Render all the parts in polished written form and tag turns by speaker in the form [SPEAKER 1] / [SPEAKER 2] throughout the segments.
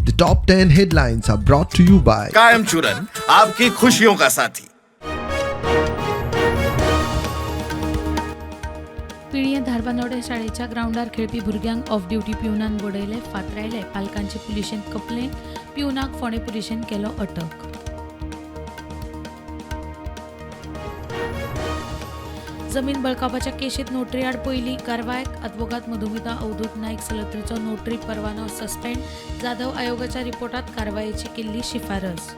[SPEAKER 1] The top 10 headlines are brought to you by
[SPEAKER 2] कायम चूरन आपकी खुशियों का साथी।
[SPEAKER 3] पिळये धारबांदोडे शाळेच्या ग्राउंडार खेळपी भुरग्यांक ऑफ ड्युटी पिवनान बडयले, फातरायले। पालकांची पुलिशेन कंप्लेंट, पिवनाक फोंडे पुलिशेन केलो अटक। जमीन बळकावपाच्या केशीत नोटरी आड पयली कारवायक। अद्वोगात मधुमिता अवधूत नाईक सलत्रीचो नोटरी परवानो सस्पेंड। जाधव आयोगाच्या रिपोर्टात कारवायेची केल्ली शिफारस।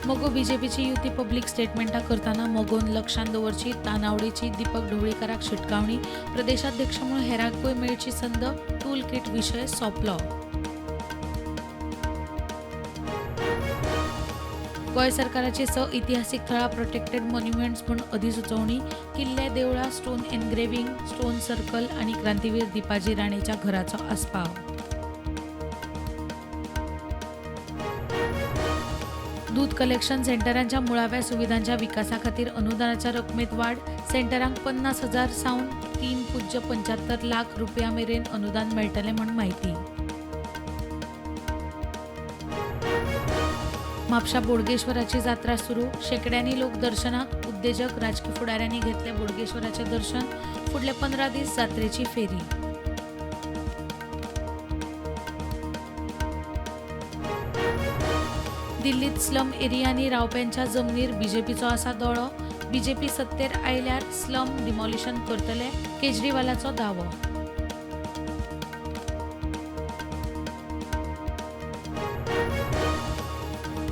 [SPEAKER 3] मोगो बीजेपीची युती पब्लीक स्टेटमेंटा करताना मोगोन लक्षांत दवरची, तानावडेची दीपक ढवळीकाराक शिटकावणी। प्रदेशाध्यक्ष म्हणून हेरांकूय मेळची संद, टूल किट विशय सोंपलो। गोंय सरकाराची ऐतिहासीक थळां प्रोटेक्टेड मॉन्युमेंट्स म्हूण अधिसुचोवणी। किल्ले, देवळां, स्टोन एनग्रेव्हिंग, स्टोन सर्कल आनी क्रांतीवीर दिपाजी राणेच्या घराचो आस्पाव। दूध कलेक्शन सेंटरांच्या मुळाव्या सुविधांच्या विकासा खातीर अनुदानाच्या रकमेत वाड। सेंटरांक 50,000 सावन 3.75 लाख रुपया मेरेन अनुदान मेळटलें म्हूण माहिती। म्हापशा बोडगेश्वराची जात्रा सुरू, शेकड्यांनी लोक दर्शनाक। उद्देजक, राजकीय फुडाऱ्यांनी घेतले बोडगेश्वराचे दर्शन। फुडले 15 दीस जात्रेची फेरी। दिल्लीत स्लम एरियांनी रावप्यांच्या जमनीर बीजेपीचो आसा दोळो। बीजेपी सत्तेर आयल्यार स्लम डिमॉलिशन करतले, केजरीवालाचो दावो।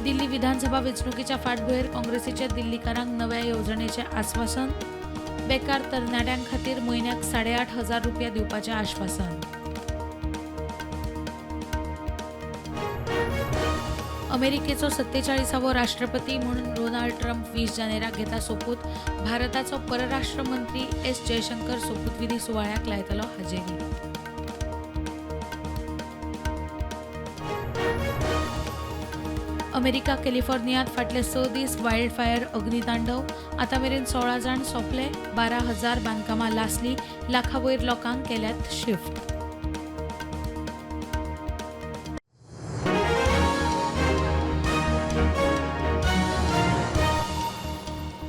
[SPEAKER 3] दिल्ली विधानसभा वेंचणुकीच्या फाटभुंयेर काँग्रेसीचे दिल्लीकारांक नव्या येवजणेचें आश्वासन। बेकार तरणाट्यां खातीर म्हयन्याक 8,500 रुपया दिवपाचें आश्वासन। अमेरिकेचो 47वो राष्ट्रपती म्हणून डोनाल्ड ट्रम्प 20 जानेराक घेता सोपूत। भारताचो परराष्ट्र मंत्री एस जयशंकर सोपूतविधी सुवाळ्याक लायतलो हाजेरी। अमेरिका कॅलिफोर्नियांत फाटले 6 दीस वायल्ड फायर अग्नितांडव। आतां मेरेन 16 जाण सोंपले, 12,000 बांदकामां लासली, लाखा वयर लोकांक केल्यात शिफ्ट।